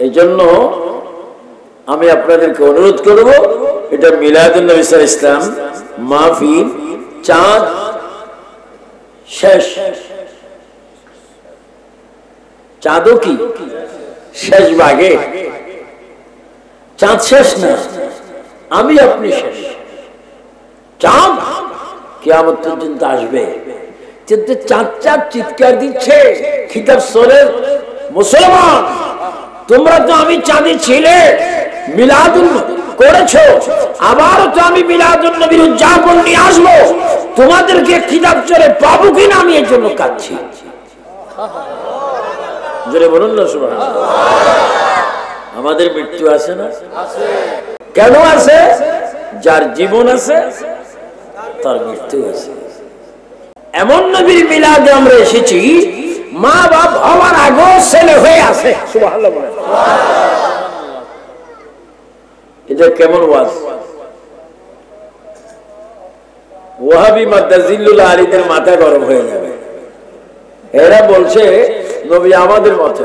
এই জন্য আমি আপনাদেরকে অনুরোধ করব, এটা মিলাদুন নবী সাল্লাল্লাহু আলাইহি ওয়াসাল্লাম মাহফিল চাঁদ শেষ, চাঁদও কি শেষ ভাগে, চাঁদ শেষ না, আমি আপনি শেষ। চাঁদ কিয়ামত পর্যন্ত আসবে, কিন্তু চাঁদ চাঁদ চিৎকার দিচ্ছে খিতাব সরের মুসলমান, তোমরা তো আমি চাঁদে ছিলে, মিলাদুন করেছো, আবারও তো আমি মিলাদুন নবীর উদযাপন নিয়ে আসবো, তোমাদেরকে খিতাব চরে পাবো কিনা আমি এর জন্য কাঁদছি। জোরে বলুন না সুবহানাল্লাহ। আমাদের মৃত্যু আছে না? কেন আছে? যার জীবন আছে তার মৃত্যু আছে। এমন নবীর মিলাদে আমরা এসেছি, মা বাপ হওয়ার আগেও ছেলে হয়ে আছে। সুবহানাল্লাহ বলেন। এটা কেমন ওয়াজ? ওয়াহাবি মাদ্দাজিল্লুল আলীদের মাথা গরম হয়ে যাবে। এরা বলছে নবী আমাদের মতো,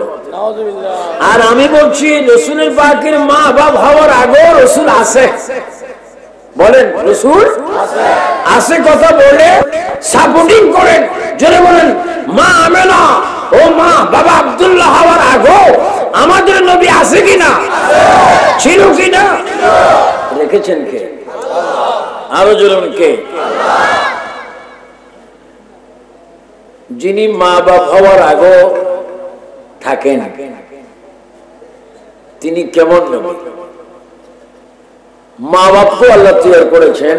আর আমি বলছি রাসূলের পাকের মা বাপ হওয়ার আগেও রাসূল আছে। বলেন রাসূল আছে কথা বলে সাপোর্টিং করেন, জোরে বলেন মা আমেনা ও মা বাবা আব্দুল্লাহ হওয়ার আগেও আমাদের নবী আছে কিনা, ছিল কিনা, রেখেছেন কে? আরো জোরে কে? যিনি মা বাপ হওয়ার আগেও থাকেন, তিনি কেমন নবী? মা বাপকে আল্লাহ তৈরি করেছেন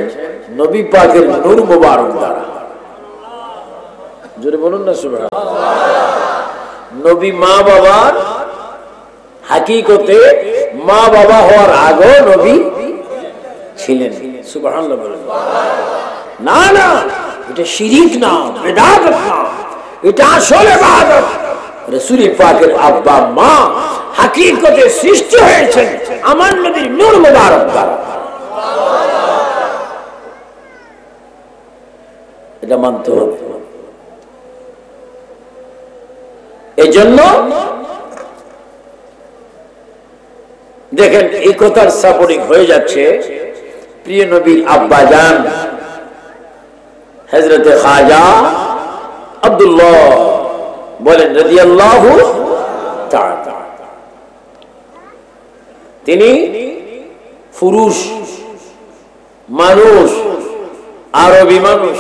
নবী পাকের নূর মুবারক দ্বারা। জোরে বলুন না সুবহানাল্লাহ। নবী মা বাবার হাকিকতে মা বাবা হওয়ার আগেও নবী ছিলেন। সুবহানাল্লাহ বলেন। না না, এটা শিরিক না, বিদআত না, এটা আসলে ইবাদত। রাসূল পাকের আব্বা মা হাকিকতে সৃষ্টি হয়েছেন আমার নবীর নূর মুবারক দ্বারা। এটা মানতে হবে। এই জন্য দেখেন এই কথার সাপোর্টিং হয়ে যাচ্ছে প্রিয় নবীর আব্বা জান হযরতে খাজা আব্দুল্লাহ বলেন রাদিয়াল্লাহু তাআলা। তিনি পুরুষ মানুষ, আরবি মানুষ,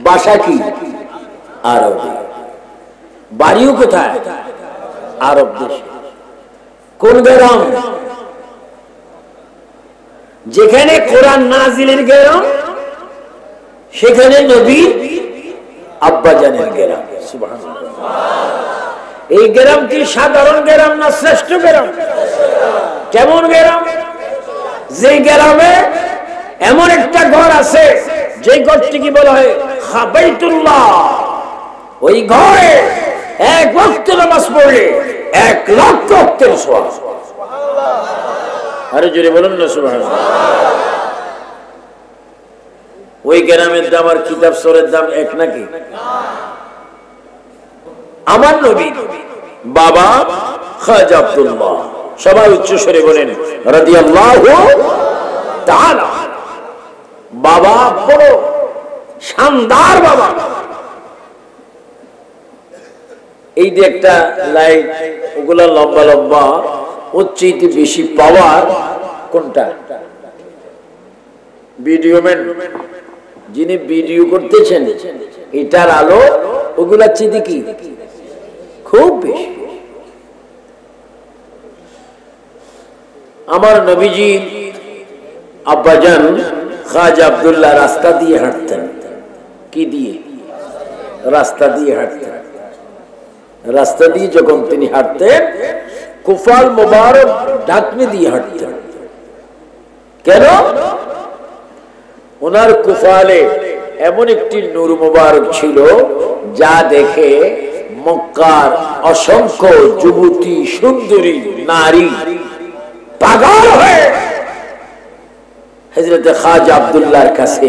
ভাষা কি আরবি, বাড়িও কোথায়? আরব দেশে। কোন গ্রাম? যেখানে কোরআন নাজিলের গ্রাম, সেখানে নবী আব্বা জানের গ্রাম। সুবহানাল্লাহ। এই গ্রাম কি সাধারণ গ্রাম না শ্রেষ্ঠ গ্রাম? কেমন গ্রাম? যে গ্রামে এমন একটা ঘর আছে যে ঘরটি কি বলা হয় বাইতুল্লাহ, ওই ঘরে এক ওয়াক্ত নামাজ পড়লে 1,00,000 ওয়াক্তের সওয়াব। আরে জোরে বলুন না সুবহানাল্লাহ। ওই গ্রামের দাম আর কিতাব সরের দাম এক নাকি? আমার নবী বাবা খাজা আব্দুল্লাহ, সবাই উচ্চ স্বরে বলেন রাদিয়াল্লাহু তাআলা। বাবা বড় শানদার বাবা। এই যে একটা লাইট, ওগুলা লম্বা লম্বা, ওর চেয়ে বেশি পাওয়ার কোনটা? ভিডিও ম্যান যিনি ভিডিও করতেছেন, এটার আলো ওগুলা চেয়ে কি খুব বেশি। আমার নবীজি আব্বাজান খাজা আব্দুল্লাহ রাস্তা দিয়ে হাঁটতেন। কি দিয়ে? রাস্তা দিয়ে হাঁটতেন। রাস্তা দিয়ে যখন তিনি হাঁটতেন, কুফাল মুবারক ঢাকনি দিয়ে হাঁটতেন। কেন? ওনার কুফালে এমন একটি নূর মুবারক ছিল যা দেখে মক্কার অসংখ্য যুবতী সুন্দরী নারী পাগল হয়ে হযরতে খাজা আব্দুল্লাহর কাছে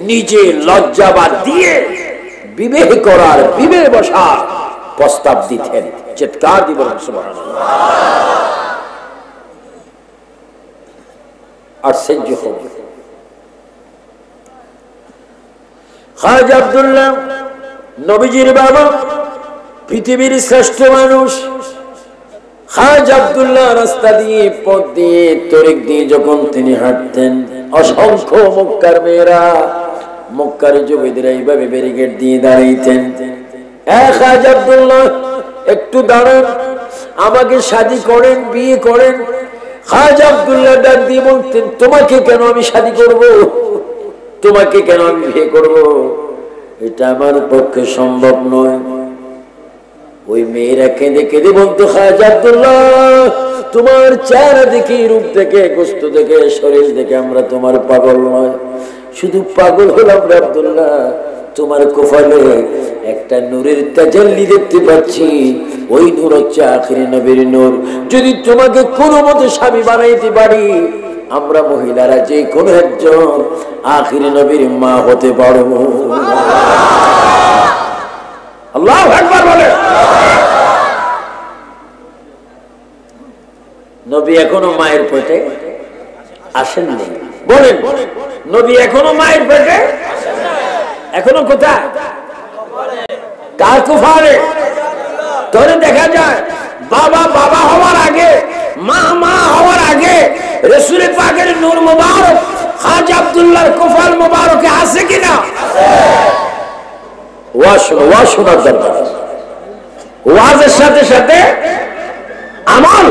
নিজে লজ্জাবাদ দিয়ে বিবাহ করার, বিবাহে বসার প্রস্তাব দিতেন। চিৎকার দিয়ে বলেন সুবহানাল্লাহ। আশ্চর্য হবে খাজা আব্দুল্লাহ নবীজির বাবা, পৃথিবীর শ্রেষ্ঠ মানুষ। খাজা আব্দুল্লাহ রাস্তা দিয়ে, পথ দিয়ে, তরিক দিয়ে যখন তিনি হাঁটতেন, অসংখ্য মক্কার মেয়েরা, মক্কার যুবতীরা এইভাবে ব্যারিকেড দিয়ে দাঁড়াইতেন, খাজা আব্দুল্লাহ একটু দাঁড়ান, আমাকে শাদী করেন, বিয়ে করেন। খাজা আব্দুল্লাহ ডাক দিয়ে বলতেন, তোমাকে কেন আমি শাদী করব, তোমাকে কেন আমি বিয়ে করব, এটা আমার পক্ষে সম্ভব নয়। ওই মেয়েরা কেঁদে কেঁদে বলতো, খাজা আব্দুল্লাহ তোমার চেহারা দেখে, রূপ দেখে, গোস্ত দেখে, শরীর দেখে আমরা তোমার পাগল নয়, শুধু পাগল হলাম রে আব্দুল্লাহ, তোমার কপালে একটা নূরের তাজাল্লি দেখতে পাচ্ছি, ওই নূর হচ্ছে আখিরি নবীর নূর। যদি তোমাকে কোনো মতে স্বামী বানাইতে পারি, আমরা মহিলারা যে কোনো একজন আখিরি নবীর মা হতে পারবো। আল্লাহু আকবার বলে। নবী এখনো মায়ের পেটে আসেননি, বলেন নবী এখনো মায়ের পেটে, এখনো কোথায়? কার কুফারে? ধরে দেখা যায় বাবা বাবা হওয়ার আগে, মা মা হওয়ার আগে রাসূল পাকের নূর মুবারক খাজা আব্দুল্লাহর কফাল মুবারকে আছে কিনা? ওয়াজ শোনার দরকার। ওয়াজের সাথে সাথে আমল,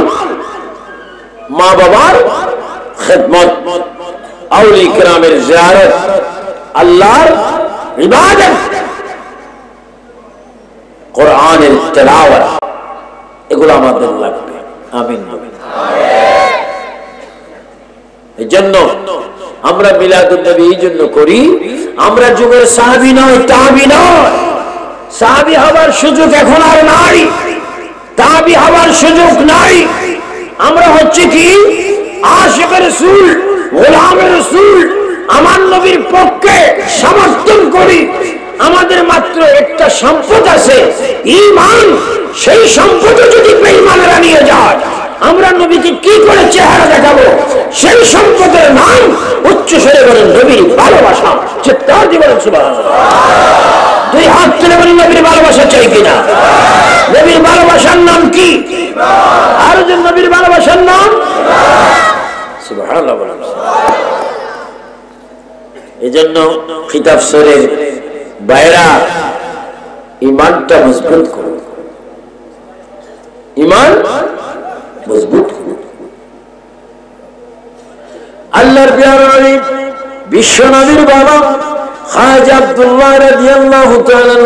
মা বাবার খিদমত, আউলিয়া কিরামের জিয়ারত, আল্লাহর ইবাদত, কোরআনের তেলাওয়াত, এগুলো আমাদের লাগবে। আমিন। এজন্য আমরা মিলাদুন নবী এই জন্য করি, আমরা যুগের সাহাবী নয়, তাবী নয়। সাহাবী হওয়ার সুযোগ এখন আর নাই, তাবী হওয়ার সুযোগ নাই। আমরা হচ্ছে কি আশিকের রাসূল, গোলামের রাসূল, আমার নবীর পক্ষে সমর্থন করি। আমাদের মাত্র একটা সম্পদ আছে, ঈমান। সেই সম্পদে যদি বেঈমানরা নিয়ে যায়, আমরা নবীকে কি করে চেহারা দেখাবো? সেই সম্পদের নাম উচ্চ স্বরে বলেন নবীর ভালোবাসা। চিৎকার দিয়ে বলেন সুবহানাল্লাহ। দুই হাত তুলে বলেন নবীর ভালোবাসা চাই কিনা? নবীর ভালোবাসার নাম কি? আর যে নবীর ভালোবাসার নাম সুবহানাল্লাহ বলেন। এজন্য কিতাব শরীফ বাইরা ঈমানটা মজবুত করুন, ঈমান মজবুত করুন। আল্লাহর প্রিয় নবী বিশ্ব নবীর বাবা খাজা আব্দুল্লাহ রাদিয়াল্লাহু তাআলা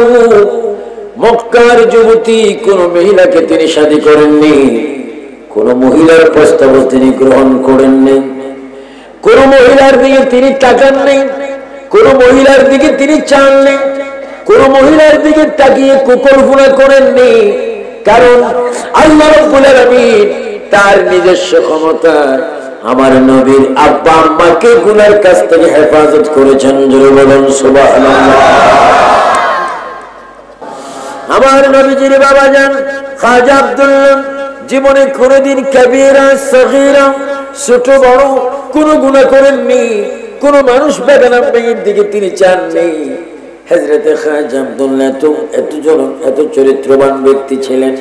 মক্কার যুবতী কোন মহিলাকে তিনি শাদী করেননি, কোন মহিলার প্রস্তাব তিনি গ্রহণ করেননি, কোন মহিলার দিকে তিনি তাকাননি, কোন মহিলার দিকে তিনি চাননি, কোন মহিলার দিকে তাকিয়ে কুকল্পনা করেননি। কারণ আল্লাহ রাব্বুল আলামিন তার নিজস্ব ক্ষমতা আমার নবীর আব্বা আম্মাকে গুনার কাছ থেকে হেফাজত করেছেন। জোরে বলেন সুবহানাল্লাহ। আমার নবীজির বাবা জান খাজা আব্দুল্লাহ জীবনে কোনদিন কবিরা সগীরা ছোট বড় কোন গুনাহ করেননি, কোন মানুষ বেগানা মেয়ের দিকে তিনি চাননি। হযরত খাজা আব্দুল্লাহ এত চরিত্রবান ব্যক্তি ছিলেন,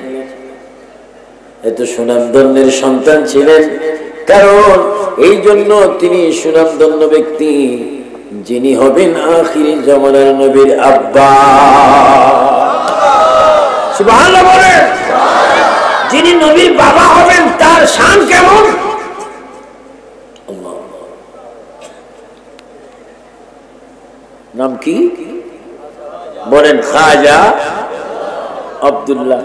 এত সুনামধন্যের সন্তান ছিলেন। কারণ এই জন্য তিনি সুনামধন্য ব্যক্তি, যিনি হবেন আখিরি জামানার নবীর আব্বা। সুবহানাল্লাহ বলেন। যিনি নবীর বাবা হবেন তার শান কেমন? নাম কি বলেন? খাজা আব্দুল্লাহ।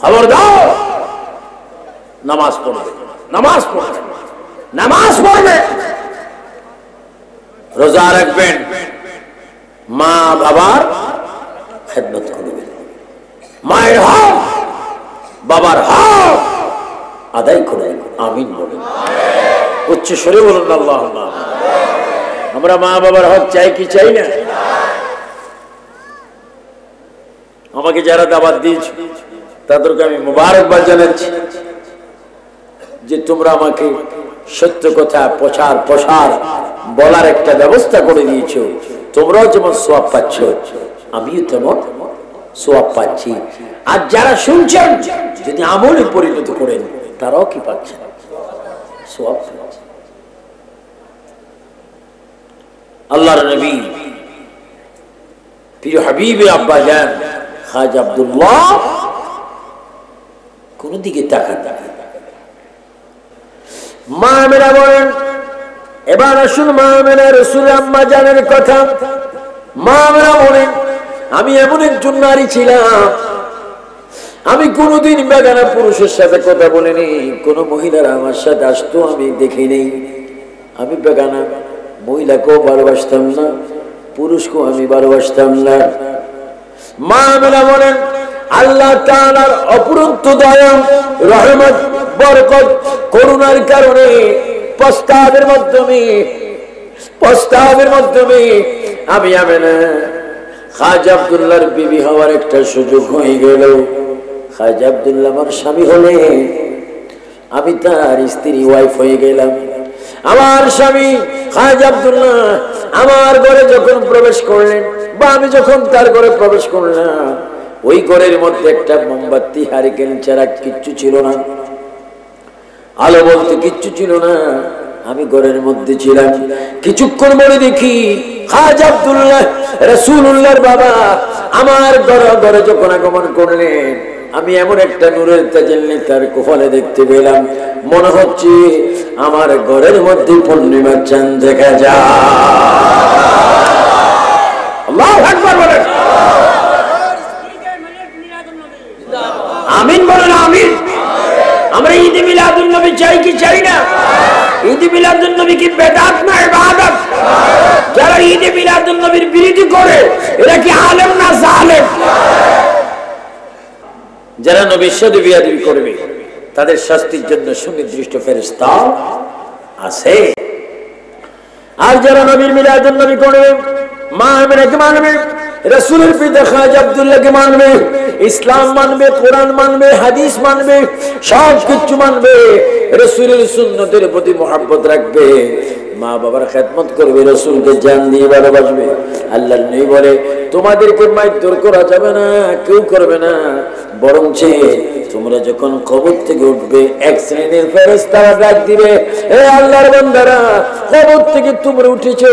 খবরদার নামাজ পড়বে, নামাজ পড়বে, নামাজ পড়বে, রোজা রাখবেন, মা বাবার খেদমত করবেন, মায়ের হক বাবার হক আদায় করবেন। আমিন বলেন। উচ্চ স্বরে বলুন আল্লাহুম্মা। আমরা মা বাবার হক চাই কি চাই না? আমাকে যারা দাওয়াত দিয়েছে তাদেরকে আমি মুবারকবাদ জানাচ্ছি যে তোমরা আমাকে সত্য কথা প্রসার বলার একটা ব্যবস্থা করে দিয়েছো। তোমরাও যেমন সওয়াব পাচ্ছ, আমিও তেমন সওয়াব পাচ্ছি। আর যারা শুনছেন যদি আমলে পরিণত করেন তারাও কি পাচ্ছেন? সওয়াব পাচ্ছেন। আল্লাহর নবী প্রিয় হাবিবে আব্বা জান খাজা আব্দুল্লাহ কোন দিকে তাকান না। মা আমেনা বলেন, এবার আসুন মা আমেনা রাসূল আম্মা জানের কথা। মা আমেনা বলেন, আমি এমন একজন নারী ছিলাম, আমি কোনদিন বেগানা পুরুষের সাথে কথা বলিনি। কোন মহিলারা আমার সাথে আসতো আমি দেখি নেই। আমি বেগানা মহিলাকেও ভালোবাসতাম না, পুরুষকেও আমি ভালোবাসতাম না। মা আমেনা বলেন, আল্লাহ তাআলার অপুরন্ত দয়া, রহমত, বরকত, করুণার কারণে প্রস্তাবের মাধ্যমে আমি আমেনা খাজা আব্দুল্লাহর বিবি হওয়ার একটা সুযোগ হয়ে গেল। খাজা আব্দুল্লাহ আমার স্বামী হলে আমি তার স্ত্রী ওয়াইফ হয়ে গেলাম। আমার স্বামী খাজা আব্দুল্লাহ আমার ঘরে যখন প্রবেশ করলেন বা আমি যখন তার ঘরে প্রবেশ করলাম, ওই ঘরের মধ্যে একটা মোমবাতি, হারিকেন ছাড়া কিচ্ছু ছিল না, আলো বলতে কিচ্ছু ছিল না। আমি ঘরের মধ্যে ছিলাম। কিছুক্ষণ পরে দেখি খাজা আব্দুল্লাহ রাসূলুল্লাহর বাবা আমার ঘরে যখন আগমন করলেন, আমি এমন একটা নূরের তাজাল্লি তার কপালে দেখতে পেলাম, মনে হচ্ছে আমার ঘরের মধ্যে পূর্ণিমার চাঁদ দেখা যায়। আল্লাহু আকবার বলেন, আমিন বলেন, আমিন। আমরা ঈদে মিলাদুন নবী চাই কি চাই না? ঈদে মিলাদুন নবী কি বেদাত না ইবাদত? যারা ঈদে মিলাদুন নবীর বিরোধী করে এরা কি আলেম না জালেম? যারা নবীর সাথে বিয়াদবি করবে তাদের শাস্তির জন্য সুনির্দিষ্ট ফেরেশতা আছে। আর যারা নবীর মিলাদুন নবী করবে, মা আমেনাকে মানবে, রাসূলের পিতা খাজা আব্দুল্লাহকে মানবে, ইসলাম মানবে, কোরআন মানবে, হাদিস মানবে, সব কিছু মানবে, রাসূলের সুন্নতের প্রতি মহব্বত রাখবে, মা বাবার খেদমত করবে, রাসূলকে জান দিয়ে ভালোবাসবে। আল্লাহর নবী বলে, তোমাদেরকে মারধর করা যাবে না, কেউ করবে না, বরঞ্চ তোমরা যখন কবর থেকে উঠবে এক শ্রেণীর ফেরেশতারা ডাক দিবে, হে আল্লাহর বান্দারা, কবর থেকে তোমরা উঠেছো,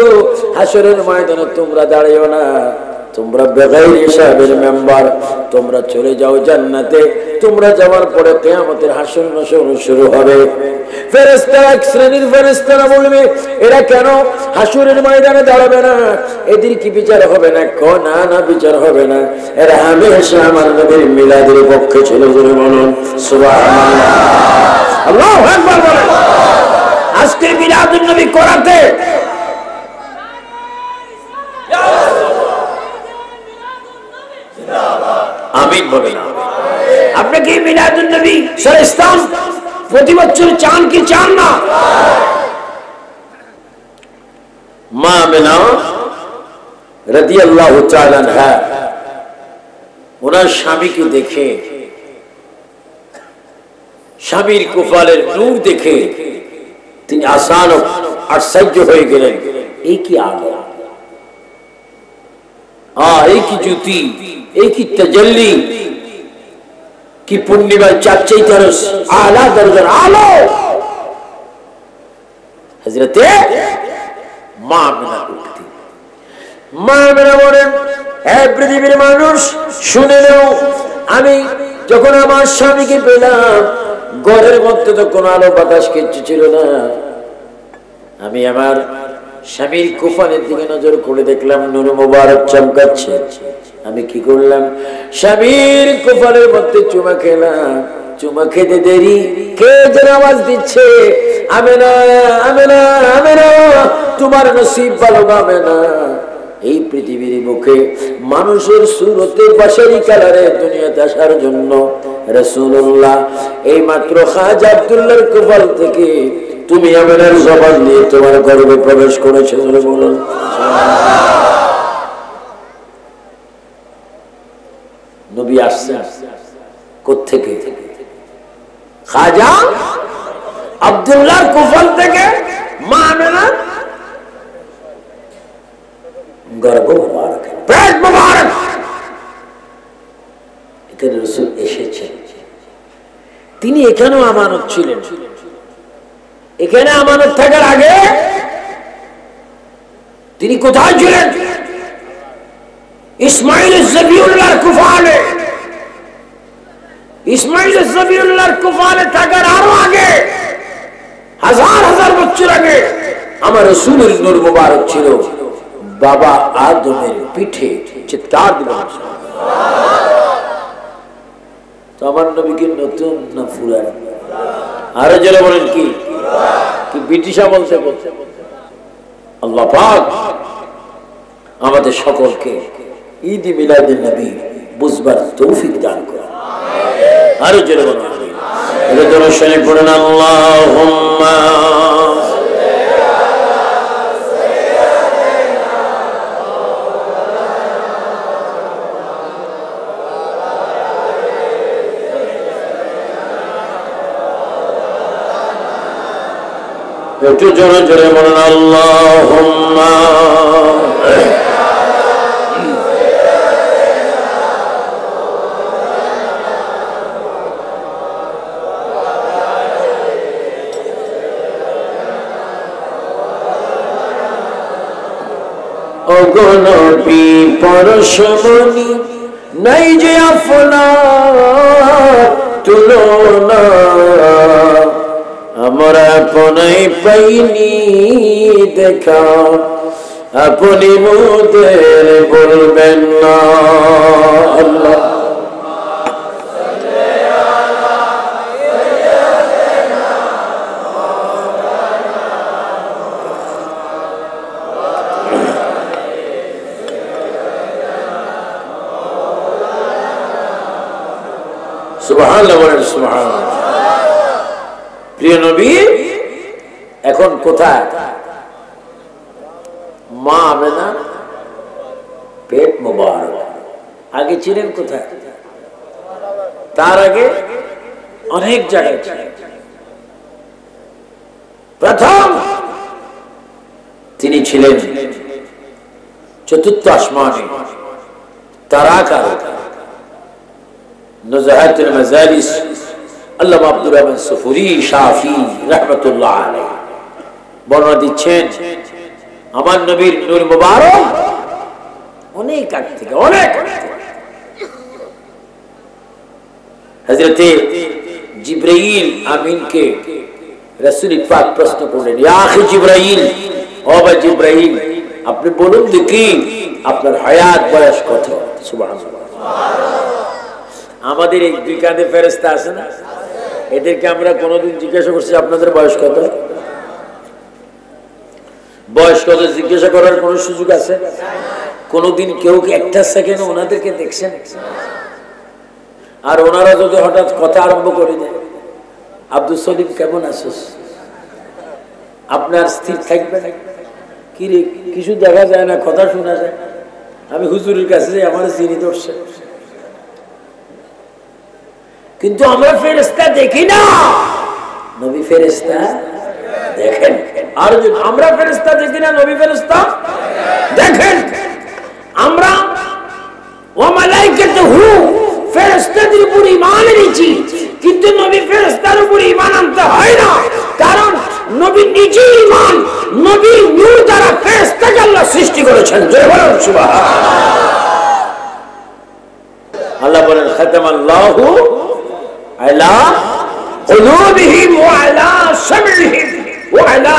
হাসরের ময়দানে তোমরা দাঁড়িও না, তোমরা বেগাইর হিসাবের মেম্বার, তোমরা চলে যাও জান্নাতে। তোমরা যাওয়ার পরে কিয়ামতের হাসর নাসর শুরু হবে। ফেরেশতারা এক শ্রেণীর ফেরেশতারা বলবে, এরা কেন হাসরের ময়দানে দাঁড়াবে না? এদের কি বিচার হবে না? না না, বিচার হবে না, এরা হামেশা আমার নবীর মিলাদের পক্ষে ছিল। বলে বলুন সুবহানাল্লাহ, আল্লাহু আকবার বলেন। আজকে মিলাদুন নবী করাতে আমিন বলেন। আপনি কি মিলাদুন নবী সরস্তান প্রতি বছর চান কি চান না? মা আমেনা রাদিয়াল্লাহু তাআলা আনহা ওনার স্বামীকে দেখে, স্বামীর কপালের নূর দেখে তিনি আশ্চর্য হয়ে গেলেন। এই কি আলো, এই কি জ্যোতি, এই কি তাজাল্লি, কি পূর্ণিমার চাচাইতে আলা দরজার আলো। হযরতে মা আমেনা উঠতে, মা আমেনা বলেন, হে পৃথিবীর মানুষ শুনে নাও, আমি যখন আমার স্বামীকে পেলাম, ঘরের মধ্যে তো কোনো আলো বাতাস কিচ্ছু ছিল না। আমি আমার স্বামীর কুফানের দিকে নজর করে দেখলাম নূর মুবারক চমকাচ্ছে। আমি কি করলাম, স্বামীর কুফানের মধ্যে চুমা খেলাম। চুমা খেতে দেরি কে যেন আওয়াজ দিচ্ছে, আমেনা আমেনা আমেনা, তোমার নসিব ভালো আমেনা। এই পৃথিবীর মুখে মানুষের সুরতে বাশারি কালারে দুনিয়াতে আসার জন্য রাসূলুল্লাহ এই মাত্র খাজা আব্দুল্লাহর কুফাল থেকে তুমি আমেনার জবান নিয়ে তোমার গর্ভে প্রবেশ করেছো। বলুন নবী আসছেন, কোত্থেকে? খাজা আব্দুল্লাহ কুফল থেকে মা আমেনা গর্ভ মুবারক, পেট মুবারক, এখানে রাসূল এসেছেন। তিনি এখানেও আমানত ছিলেন। এখানে আমানত থাকার আগে তিনি কোথায় ছিলেন? ইসমাইল জবিউল্লাহর কুফালে। ইসমাইল জবিউল্লাহর কুফালে থাকার আরো আগে, হাজার হাজার বছর আগে আমার রাসূলের নূর মুবারক ছিল বাবা আদমের পিঠে। চিৎকার দিবেন তো আমার নবী কি নতুন না ফুরান? আরো যারা বলেন কি কি ব্রিটিশ আমল থেকে? আল্লাহ পাক আমাদের সকলকে ঈদ মিলাদুন নবী বুঝবার তৌফিক দান করেন। আরো যারা বলেন এটা দরুদ শরীফ পড়েন, আল্লাহুম্মা একটু জোরে জোরে বলেন, আল্লাহুম্মা ওগো নবী পরশমণি নাই যে আপনার তুলনা, আমরা আপনাই পাইনি দেখা, আপনি মোদের বলবেন না। আল্লাহ সুবহানাল্লাহ বলেন, সুবহানাল্লাহ। প্রিয় নবী এখন কোথায়? মা আমেনা পেট মুবারক। আগে ছিলেন কোথায়? তার আগে অনেক জায়গায় ছিলেন। প্রথম তিনি ছিলেন চতুর্থ আসমানে তারাকার নজহাতুল মাজালিস আল্লামা আব্দুর রহমান সুফুরি শাফি রাহমাতুল্লাহ আলাইহি বর্ণনা দিচ্ছেন, আমার নবীর নূর মুবারক অনেক আগে থেকে, অনেক হযরতে জিবরাইল আমিনকে রাসূল পাক প্রশ্ন করলেন, ইয়া আখি জিবরাইল, ও ভাই জিবরাইল, আপনি বলুন দেখি আপনার হায়াত বয়স কত? সুবহানাল্লাহ। আমাদের এই দুই কাঁধে ফেরেশতা আছে না, এদেরকে আমরা কোনোদিন জিজ্ঞাসা করছি আপনাদের বয়স কত? বয়স কত জিজ্ঞাসা করার কোন সুযোগ আছে? কোনদিন কেউ কি একটা সেকেন্ড ওনাদেরকে দেখছেন? আর ওনারা যদি হঠাৎ কথা আরম্ভ করে দেয়, আব্দুল সলিম কেমন আছিস, আপনার স্থির থাকবে না? কি রে, কিছু দেখা যায় না, কথা শোনা যায়, আমি হুজুরের কাছে যাই, আমার চিনি ধরছে। কিন্তু আমরা ফেরেশতা দেখি না, নবী ফেরেশতা দেখেন। আর আমরা ফেরেশতা দেখি না, নবী ফেরেশতা দেখেন। আমরা ওয়া মালাইকাতুহু ফেরেশতাদের উপর ঈমান এনেছি, কিন্তু নবী ফেরেশতার উপর ঈমান আনতে হয় না, কারণ নবী নিজে ঈমান, নবী নূর দ্বারা ফেরেশতাকে আল্লাহ সৃষ্টি করেছেন। জয় বলুন সুবহানাল্লাহ। আল্লাহ বলেন, খাতামাল্লাহু আলা কুলুবিহিম ওয়া আলা সামইহিম ওয়া আলা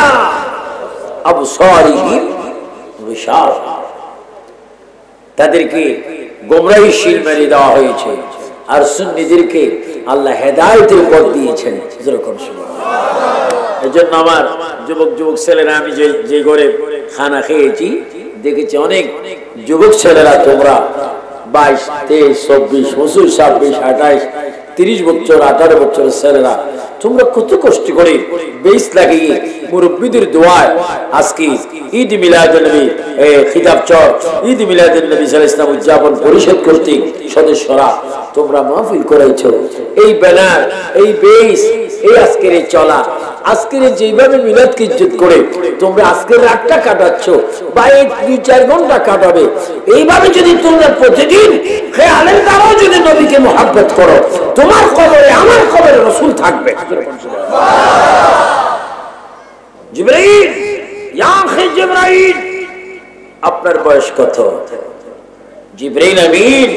আবসারিহিম গিশাওয়া। তাদেরকে গোমরাহিশীল মেরে দেওয়া হয়েছে, আর সুন্নিদেরকে আল্লাহ হেদায়েতের পথ দিয়েছেন। যেরকম সুবহানাল্লাহ। এজন্য আমার যুবক ছেলেরা, আমি যে ঘরে খানা খেয়েছি দেখেছি, অনেক যুবক ছেলেরা তোমরা 22, 23, 24, 25, 26, 28 30 বছর 18 বছরের ছেলেরা তোমরা কত কষ্ট করে বেশ লাগিয়ে মুরব্বিদের দোয়ায় আজকে ঈদ মিলাদুন নবী খিতাব চর ঈদ মিলাদুন নবী সাল্লাল্লাহু আলাইহি ওয়াসাল্লাম উদযাপন পরিষদ কর্তৃক সদস্যরা তোমরা মাহফিল করাইছো। এই ব্যানার, এই বেশ, এই আজকের এই চলা, আজকের যেভাবে মিলাদকে ইজ্জত করে তোমরা আজকের রাতটা কাটাচ্ছ বা এই 2-4 ঘন্টা কাটাবে, এইভাবে যদি তোমরা প্রতিদিন খেয়ালের দ্বারাও যদি নবীকে মহব্বত করো, তোমার কবরে আমার কবরে রাসূল থাকবে। জিবরাইল, ইয়া আখি জিবরাইল, আপনার বয়স কত? জিবরাইল আমিন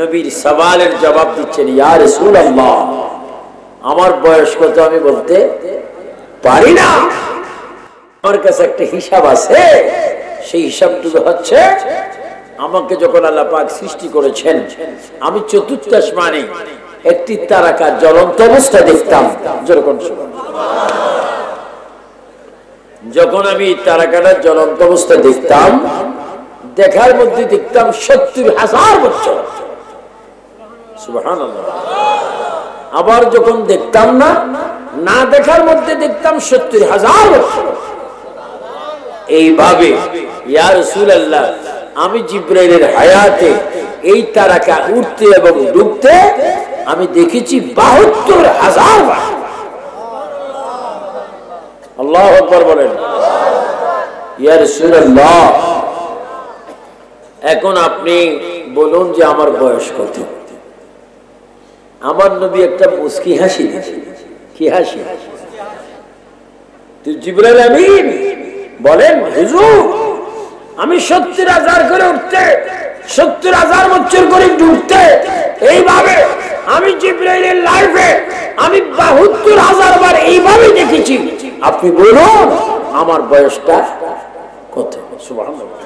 নবীর সওয়ালের জবাব দিচ্ছেন, ইয়া রাসূলুল্লাহ আমার বয়স কত আমি বলতে পারি না, আমার কাছে একটা হিসাব আছে। সেই হিসাবটুকু হচ্ছে আমাকে যখন আল্লাহ পাক সৃষ্টি করেছেন আমি চতুর্থ আসমানে একটি তারকা জ্বলন্ত অবস্থা দেখতাম। যেরকম যখন আমি তারকাটা জ্বলন্ত অবস্থা দেখতাম, দেখার মধ্যে দেখতাম 70,000 বছর। সুবহানাল্লাহ। আবার যখন দেখতাম না, না দেখার মধ্যে দেখতাম 70,000 বছর। এইভাবে ইয়া রাসূলুল্লাহ আমি জিবরাইলের হায়াতে এই তারকা উঠতে এবং ডুবতে আমি দেখেছি 72,000 বার। আল্লাহু আকবার বলেন। ইয়া রাসূলুল্লাহ এখন আপনি বলুন যে আমার বয়স কত? আমার নবী একটা মুস্কি হাসি, কি হাসি? জিবরাইল আমিন বলেন, হুজুর আমি 70,000 করে উঠতে, 70,000 বছর করে ডুবতে, এইভাবে আমি জিবরাইলের লাইফে আমি 72,000 বার এইভাবে দেখেছি। আপনি বলুন আমার বয়সটা কত? সুবহানাল্লাহ।